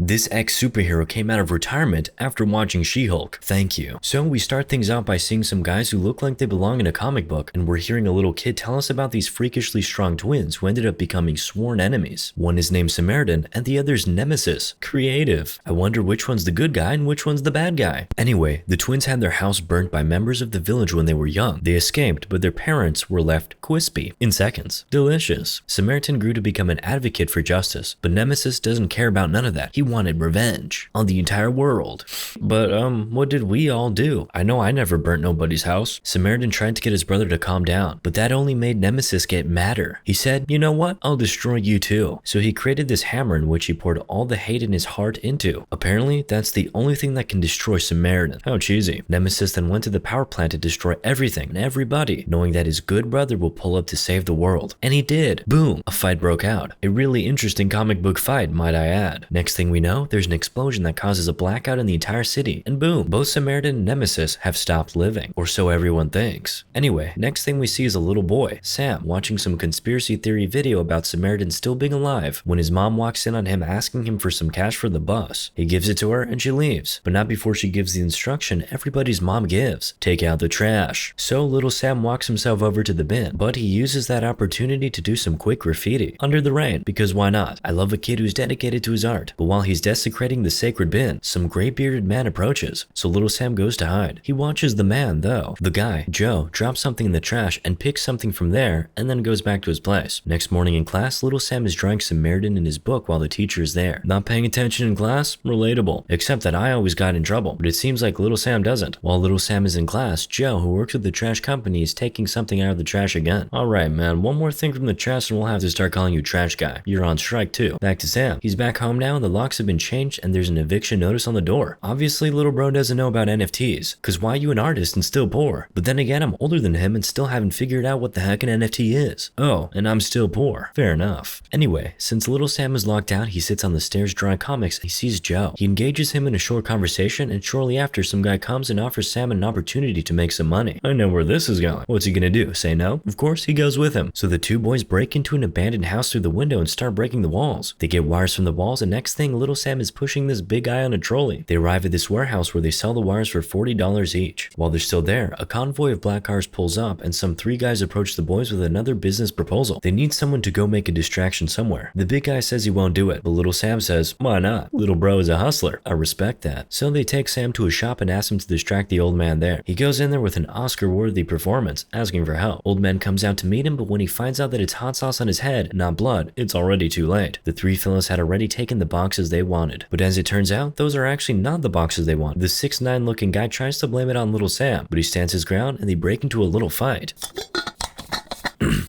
This ex-superhero came out of retirement after watching She-Hulk. Thank you. So we start things out by seeing some guys who look like they belong in a comic book, and we're hearing a little kid tell us about these freakishly strong twins who ended up becoming sworn enemies. One is named Samaritan and the other's Nemesis. Creative. I wonder which one's the good guy and which one's the bad guy. Anyway, the twins had their house burnt by members of the village when they were young. They escaped, but their parents were left crispy in seconds. Delicious. Samaritan grew to become an advocate for justice, but Nemesis doesn't care about none of that. He wanted revenge on the entire world. But what did we all do? I know I never burnt nobody's house. Samaritan tried to get his brother to calm down, but that only made Nemesis get madder. He said, you know what? I'll destroy you too. So he created this hammer in which he poured all the hate in his heart into. Apparently, that's the only thing that can destroy Samaritan. How cheesy. Nemesis then went to the power plant to destroy everything and everybody, knowing that his good brother will pull up to save the world. And he did. Boom. A fight broke out. A really interesting comic book fight, might I add. Next thing we know, there's an explosion that causes a blackout in the entire city, and boom, both Samaritan and Nemesis have stopped living, or so everyone thinks. Anyway, next thing we see is a little boy, Sam, watching some conspiracy theory video about Samaritan still being alive when his mom walks in on him asking him for some cash for the bus. He gives it to her and she leaves, but not before she gives the instruction everybody's mom gives: take out the trash. So little Sam walks himself over to the bin, but he uses that opportunity to do some quick graffiti under the rain, because why not? I love a kid who's dedicated to his art. But while he's desecrating the sacred bin, some gray-bearded man approaches, so little Sam goes to hide. He watches the man though. The guy, Joe, drops something in the trash and picks something from there and then goes back to his place. Next morning in class, little Sam is drawing Samaritan in his book while the teacher is there. Not paying attention in class? Relatable. Except that I always got in trouble, but it seems like little Sam doesn't. While little Sam is in class, Joe, who works with the trash company, is taking something out of the trash again. Alright man, one more thing from the trash and we'll have to start calling you trash guy. You're on strike too. Back to Sam. He's back home now and the locks have been changed and there's an eviction notice on the door. Obviously little bro doesn't know about NFTs, cause why you an artist and still poor? But then again, I'm older than him and still haven't figured out what the heck an NFT is. Oh, and I'm still poor. Fair enough. Anyway, since little Sam is locked out, he sits on the stairs drawing comics and he sees Joe. He engages him in a short conversation and shortly after some guy comes and offers Sam an opportunity to make some money. I know where this is going. What's he gonna do? Say no? Of course he goes with him. So the two boys break into an abandoned house through the window and start breaking the walls. They get wires from the walls and next thing little Sam is pushing this big guy on a trolley. They arrive at this warehouse where they sell the wires for $40 each. While they're still there, a convoy of black cars pulls up and some three guys approach the boys with another business proposal. They need someone to go make a distraction somewhere. The big guy says he won't do it, but little Sam says, why not? Little bro is a hustler. I respect that. So they take Sam to a shop and ask him to distract the old man there. He goes in there with an Oscar-worthy performance, asking for help. Old man comes out to meet him, but when he finds out that it's hot sauce on his head, not blood, it's already too late. The three fellas had already taken the boxes they wanted, but as it turns out, those are actually not the boxes they want. The 6'9" looking guy tries to blame it on little Sam, but he stands his ground and they break into a little fight.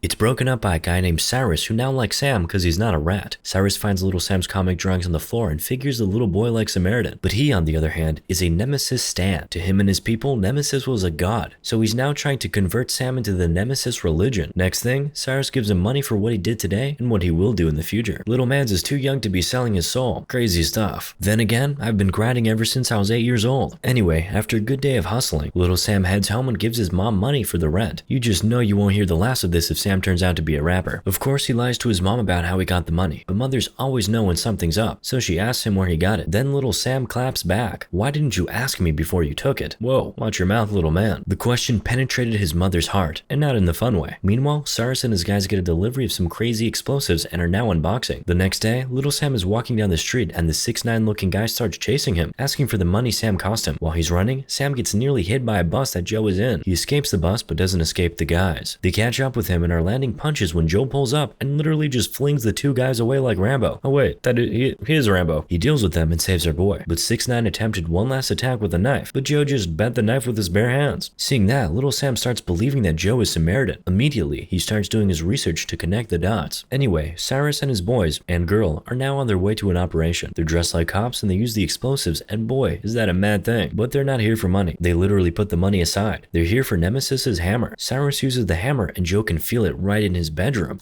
It's broken up by a guy named Cyrus who now likes Sam because he's not a rat. Cyrus finds little Sam's comic drawings on the floor and figures the little boy likes Samaritan. But he, on the other hand, is a Nemesis stan. To him and his people, Nemesis was a god. So he's now trying to convert Sam into the Nemesis religion. Next thing, Cyrus gives him money for what he did today and what he will do in the future. Little man's is too young to be selling his soul. Crazy stuff. Then again, I've been grinding ever since I was 8 years old. Anyway, after a good day of hustling, little Sam heads home and gives his mom money for the rent. You just know you won't hear the last of this if Sam turns out to be a rapper. Of course, he lies to his mom about how he got the money, but mothers always know when something's up, so she asks him where he got it. Then little Sam claps back. Why didn't you ask me before you took it? Whoa, watch your mouth, little man. The question penetrated his mother's heart, and not in the fun way. Meanwhile, Cyrus and his guys get a delivery of some crazy explosives and are now unboxing. The next day, little Sam is walking down the street and the 6'9" looking guy starts chasing him, asking for the money Sam cost him. While he's running, Sam gets nearly hit by a bus that Joe is in. He escapes the bus but doesn't escape the guys. They catch up with him and are landing punches when Joe pulls up and literally just flings the two guys away like Rambo. Oh wait, he is Rambo. He deals with them and saves our boy. But 6'9" attempted one last attack with a knife, but Joe just bent the knife with his bare hands. Seeing that, little Sam starts believing that Joe is Samaritan. Immediately, he starts doing his research to connect the dots. Anyway, Cyrus and his boys, and girl, are now on their way to an operation. They're dressed like cops and they use the explosives, and boy, is that a mad thing. But they're not here for money. They literally put the money aside. They're here for Nemesis's hammer. Cyrus uses the hammer and Joe can feel it right in his bedroom.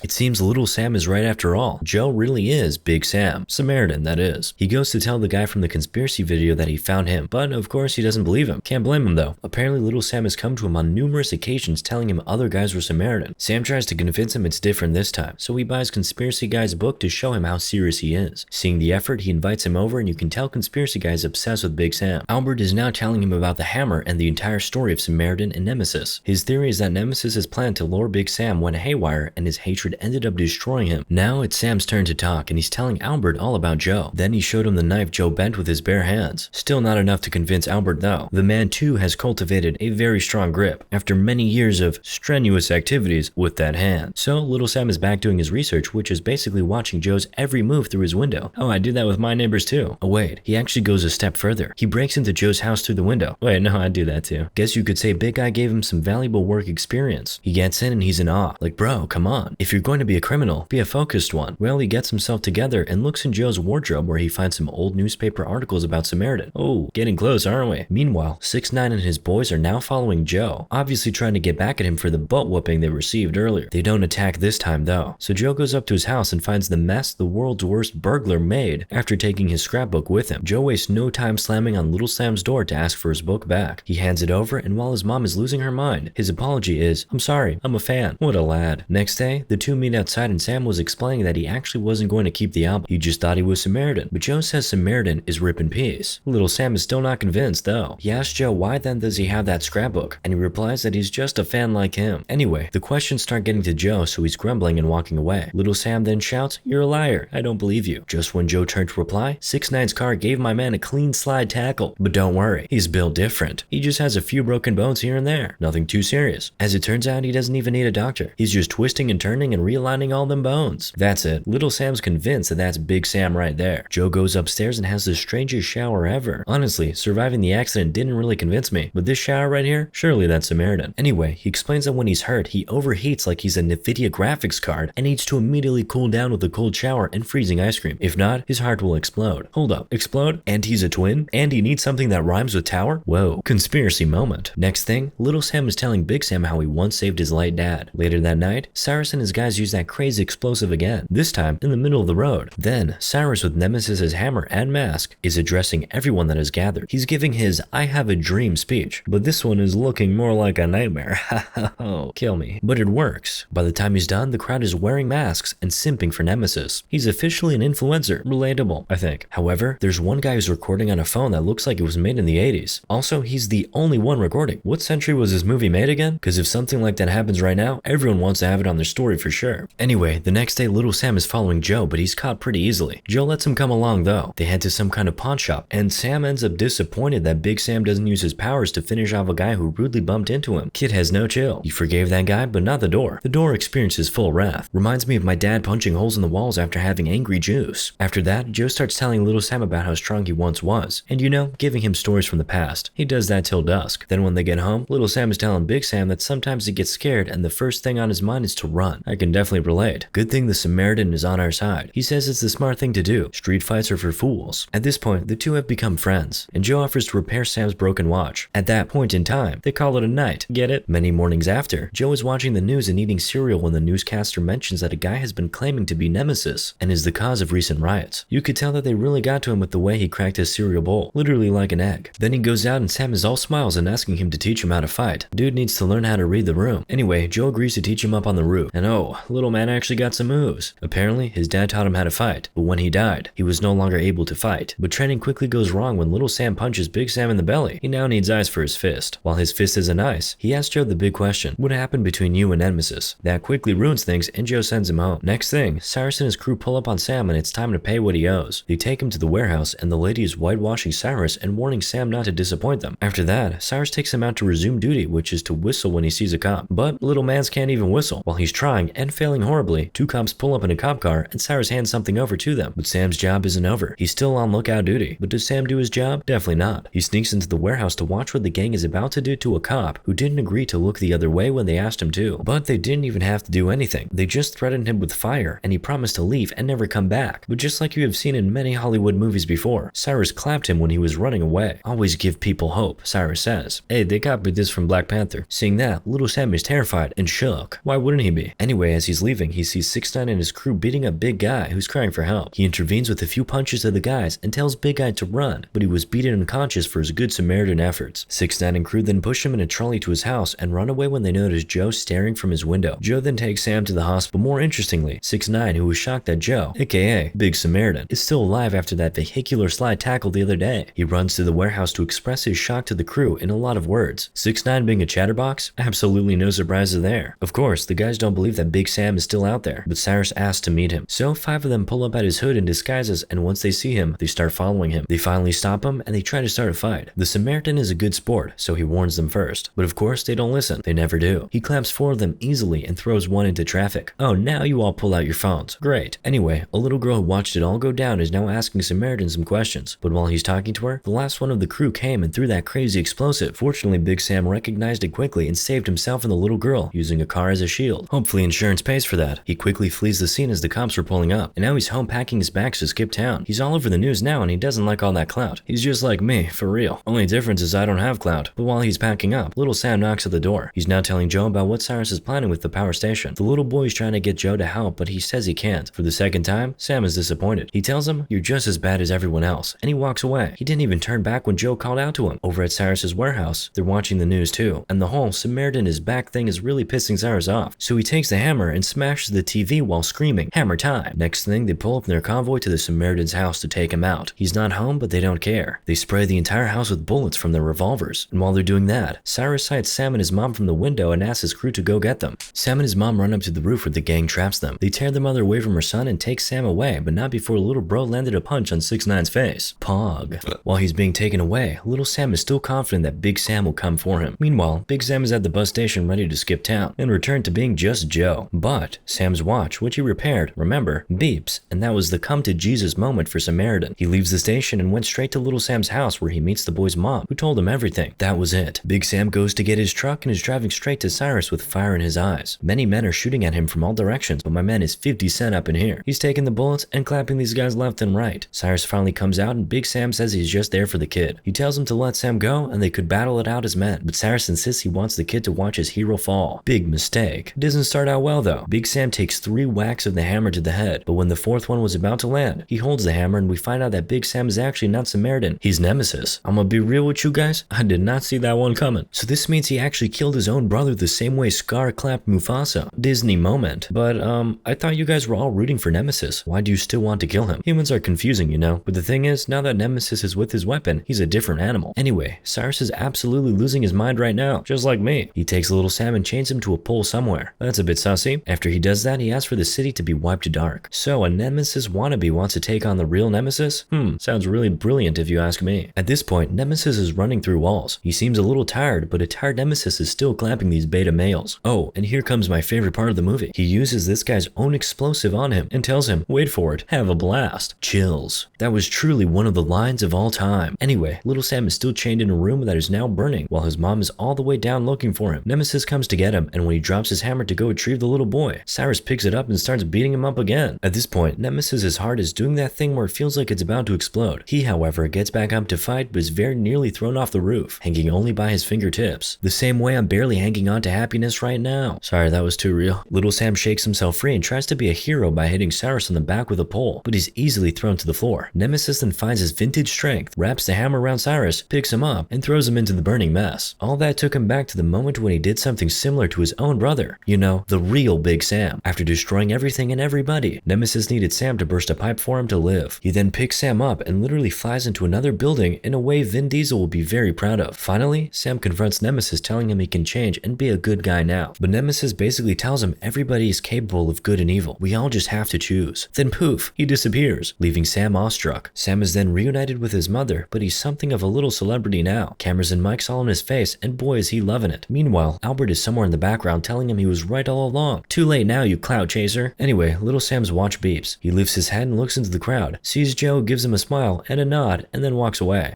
It seems little Sam is right after all. Joe really is Big Sam. Samaritan, that is. He goes to tell the guy from the conspiracy video that he found him, but of course he doesn't believe him. Can't blame him though. Apparently little Sam has come to him on numerous occasions telling him other guys were Samaritan. Sam tries to convince him it's different this time, so he buys Conspiracy Guy's book to show him how serious he is. Seeing the effort, he invites him over and you can tell Conspiracy Guy is obsessed with Big Sam. Albert is now telling him about the hammer and the entire story of Samaritan and Nemesis. His theory is that Nemesis has planned to lure Big Sam went haywire and his hatred ended up destroying him. Now it's Sam's turn to talk and he's telling Albert all about Joe. Then he showed him the knife Joe bent with his bare hands. Still not enough to convince Albert though. The man too has cultivated a very strong grip after many years of strenuous activities with that hand. So little Sam is back doing his research, which is basically watching Joe's every move through his window. Oh, I do that with my neighbors too. Oh wait, he actually goes a step further. He breaks into Joe's house through the window. Wait, no, I do that too. Guess you could say Big Guy gave him some valuable work experience. He gets in and he's in awe. Like, bro, come on. If you're going to be a criminal, be a focused one. Well, he gets himself together and looks in Joe's wardrobe where he finds some old newspaper articles about Samaritan. Oh, getting close, aren't we? Meanwhile, 6ix9ine and his boys are now following Joe, obviously trying to get back at him for the butt whooping they received earlier. They don't attack this time though. So Joe goes up to his house and finds the mess the world's worst burglar made after taking his scrapbook with him. Joe wastes no time slamming on little Sam's door to ask for his book back. He hands it over and while his mom is losing her mind, his apology is, "I'm sorry, I'm a fan." What a lad. Next day, the two meet outside and Sam was explaining that he actually wasn't going to keep the album. He just thought he was Samaritan. But Joe says Samaritan is Rip in Peace. Little Sam is still not convinced though. He asks Joe why then does he have that scrapbook, and he replies that he's just a fan like him. Anyway, the questions start getting to Joe, so he's grumbling and walking away. Little Sam then shouts, "You're a liar, I don't believe you." Just when Joe turned to reply, 6ix9ine's car gave my man a clean slide tackle. But don't worry, he's built different. He just has a few broken bones here and there. Nothing too serious. As it turns out, he doesn't even need a doctor. He's just twisting and turning and realigning all them bones. That's it. Little Sam's convinced that that's Big Sam right there. Joe goes upstairs and has the strangest shower ever. Honestly, surviving the accident didn't really convince me, but this shower right here, surely that's Samaritan. Anyway, he explains that when he's hurt, he overheats like he's a NVIDIA graphics card and needs to immediately cool down with a cold shower and freezing ice cream. If not, his heart will explode. Hold up, explode? And he's a twin? And he needs something that rhymes with tower? Whoa, conspiracy moment. Next thing, little Sam is telling Big Sam how he once saved his late dad. Later that night, Cyrus and his guys use that crazy explosive again, this time in the middle of the road. Then, Cyrus with Nemesis's hammer and mask is addressing everyone that is gathered. He's giving his "I have a dream" speech, but this one is looking more like a nightmare. Ha kill me. But it works. By the time he's done, the crowd is wearing masks and simping for Nemesis. He's officially an influencer. Relatable, I think. However, there's one guy who's recording on a phone that looks like it was made in the 80s. Also, he's the only one recording. What century was this movie made again? Because if something like that happens right now, everyone wants to have it on their story for sure. Anyway, the next day little Sam is following Joe, but he's caught pretty easily. Joe lets him come along though. They head to some kind of pawn shop, and Sam ends up disappointed that Big Sam doesn't use his powers to finish off a guy who rudely bumped into him. Kid has no chill. He forgave that guy, but not the door. The door experiences full wrath. Reminds me of my dad punching holes in the walls after having angry juice. After that, Joe starts telling little Sam about how strong he once was, and you know, giving him stories from the past. He does that till dusk. Then when they get home, little Sam is telling Big Sam that sometimes he gets scared and the first thing on his mind is to run. I can definitely relate. Good thing the Samaritan is on our side. He says it's the smart thing to do. Street fights are for fools. At this point, the two have become friends, and Joe offers to repair Sam's broken watch. At that point in time, they call it a night. Get it? Many mornings after, Joe is watching the news and eating cereal when the newscaster mentions that a guy has been claiming to be Nemesis and is the cause of recent riots. You could tell that they really got to him with the way he cracked his cereal bowl, literally like an egg. Then he goes out and Sam is all smiles and asking him to teach him how to fight. Dude needs to learn how to read the room. Anyway, Joe agrees to teach him up on the roof, and oh, little man actually got some moves. Apparently, his dad taught him how to fight, but when he died, he was no longer able to fight. But training quickly goes wrong when little Sam punches Big Sam in the belly. He now needs ice for his fist. While his fist isn't ice, he asks Joe the big question: what happened between you and Nemesis? That quickly ruins things and Joe sends him home. Next thing, Cyrus and his crew pull up on Sam and it's time to pay what he owes. They take him to the warehouse and the lady is whitewashing Cyrus and warning Sam not to disappoint them. After that, Cyrus takes him out to resume duty, which is to whistle when he sees a cop. But little mans can't even whistle. While he's trying and failing horribly, two cops pull up in a cop car and Cyrus hands something over to them. But Sam's job isn't over. He's still on lookout duty. But does Sam do his job? Definitely not. He sneaks into the warehouse to watch what the gang is about to do to a cop who didn't agree to look the other way when they asked him to. But they didn't even have to do anything. They just threatened him with fire and he promised to leave and never come back. But just like you have seen in many Hollywood movies before, Cyrus clapped him when he was running away. Always give people hope, Cyrus says. Hey, they copied this from Black Panther. Seeing that, little Sam is terrified and shook. Why wouldn't he be? Anyway, Anyway, as he's leaving, he sees 6ix9ine and his crew beating up Big Guy, who's crying for help. He intervenes with a few punches to the guys and tells Big Guy to run, but he was beaten unconscious for his good Samaritan efforts. 6ix9ine and crew then push him in a trolley to his house and run away when they notice Joe staring from his window. Joe then takes Sam to the hospital. More interestingly, 6ix9ine, who was shocked that Joe, aka Big Samaritan, is still alive after that vehicular slide tackle the other day. He runs to the warehouse to express his shock to the crew in a lot of words. 6ix9ine being a chatterbox? Absolutely no surprises there. Of course, the guys don't believe that Big Sam is still out there, but Cyrus asks to meet him. So 5 of them pull up at his hood in disguises, and once they see him, they start following him. They finally stop him and they try to start a fight. The Samaritan is a good sport, so he warns them first. But of course, they don't listen. They never do. He claps 4 of them easily and throws one into traffic. Oh, now you all pull out your phones. Great. Anyway, a little girl who watched it all go down is now asking Samaritan some questions. But while he's talking to her, the last one of the crew came and threw that crazy explosive. Fortunately, Big Sam recognized it quickly and saved himself and the little girl, using a car as a shield. Hopefully insurance pays for that. He quickly flees the scene as the cops were pulling up, and now he's home packing his bags to skip town. He's all over the news now and he doesn't like all that clout. He's just like me, for real. Only difference is I don't have clout. But while he's packing up, little Sam knocks at the door. He's now telling Joe about what Cyrus is planning with the power station. The little boy's trying to get Joe to help, but he says he can't. For the second time, Sam is disappointed. He tells him, "You're just as bad as everyone else," and he walks away. He didn't even turn back when Joe called out to him. Over at Cyrus's warehouse, they're watching the news too, and the whole Samaritan is back thing is really pissing Cyrus off. So he takes the hammer and smashes the TV while screaming, "Hammer time!" Next thing, they pull up in their convoy to the Samaritan's house to take him out. He's not home, but they don't care. They spray the entire house with bullets from their revolvers, and while they're doing that, Cyrus sights Sam and his mom from the window and asks his crew to go get them. Sam and his mom run up to the roof where the gang traps them. They tear the mother away from her son and take Sam away, but not before little bro landed a punch on 6ix9ine's face. Pog. While he's being taken away, little Sam is still confident that Big Sam will come for him. Meanwhile, Big Sam is at the bus station ready to skip town and return to being just Joe. But Sam's watch, which he repaired, remember, beeps, and that was the come to Jesus moment for Samaritan. He leaves the station and went straight to little Sam's house where he meets the boy's mom, who told him everything. That was it. Big Sam goes to get his truck and is driving straight to Cyrus with fire in his eyes. Many men are shooting at him from all directions, but my man is 50 Cent up in here. He's taking the bullets and clapping these guys left and right. Cyrus finally comes out and Big Sam says he's just there for the kid. He tells him to let Sam go and they could battle it out as men, but Cyrus insists he wants the kid to watch his hero fall. Big mistake. It doesn't start out well though. Big Sam takes 3 whacks of the hammer to the head, but when the 4th one was about to land, he holds the hammer and we find out that Big Sam is actually not Samaritan. He's Nemesis. I'm gonna be real with you guys, I did not see that one coming. So this means he actually killed his own brother the same way Scar clapped Mufasa. Disney moment. But I thought you guys were all rooting for Nemesis. Why do you still want to kill him? Humans are confusing, you know, but the thing is, now that Nemesis is with his weapon, he's a different animal. Anyway, Cyrus is absolutely losing his mind right now, just like me. He takes little Sam and chains him to a pole somewhere. That's a bit sussy. After he does that, he asks for the city to be wiped dark. So a Nemesis wannabe wants to take on the real Nemesis? Sounds really brilliant if you ask me. At this point, Nemesis is running through walls. He seems a little tired, but a tired Nemesis is still clapping these beta males. Oh, and here comes my favorite part of the movie. He uses this guy's own explosive on him and tells him, wait for it, have a blast. Chills. That was truly one of the lines of all time. Anyway, little Sam is still chained in a room that is now burning while his mom is all the way down looking for him. Nemesis comes to get him, and when he drops his hammer to go retrieve the little boy, Cyrus picks it up and starts beating him up again. At this point, Nemesis' heart is doing that thing where it feels like it's about to explode. He, however, gets back up to fight but is very nearly thrown off the roof, hanging only by his fingertips. The same way I'm barely hanging on to happiness right now. Sorry, that was too real. Little Sam shakes himself free and tries to be a hero by hitting Cyrus on the back with a pole, but he's easily thrown to the floor. Nemesis then finds his vintage strength, wraps the hammer around Cyrus, picks him up, and throws him into the burning mess. All that took him back to the moment when he did something similar to his own brother. You know, the real Big Sam. After destroying everything and everybody, Nemesis needed Sam to burst a pipe for him to live. He then picks Sam up and literally flies into another building in a way Vin Diesel will be very proud of. Finally, Sam confronts Nemesis, telling him he can change and be a good guy now. But Nemesis basically tells him everybody is capable of good and evil. We all just have to choose. Then poof, he disappears, leaving Sam awestruck. Sam is then reunited with his mother, but he's something of a little celebrity now. Cameras and mics all in his face, and boy is he loving it. Meanwhile, Albert is somewhere in the background telling him he was right all along. Too late now, you clout chaser. Anyway, little Sam's watch beeps. He lifts his head and looks into the crowd, sees Joe, gives him a smile and a nod, and then walks away.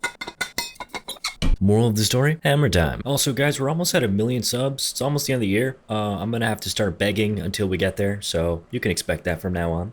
Moral of the story? Hammer time. Also guys, we're almost at 1 million subs. It's almost the end of the year. I'm gonna have to start begging until we get there, so you can expect that from now on.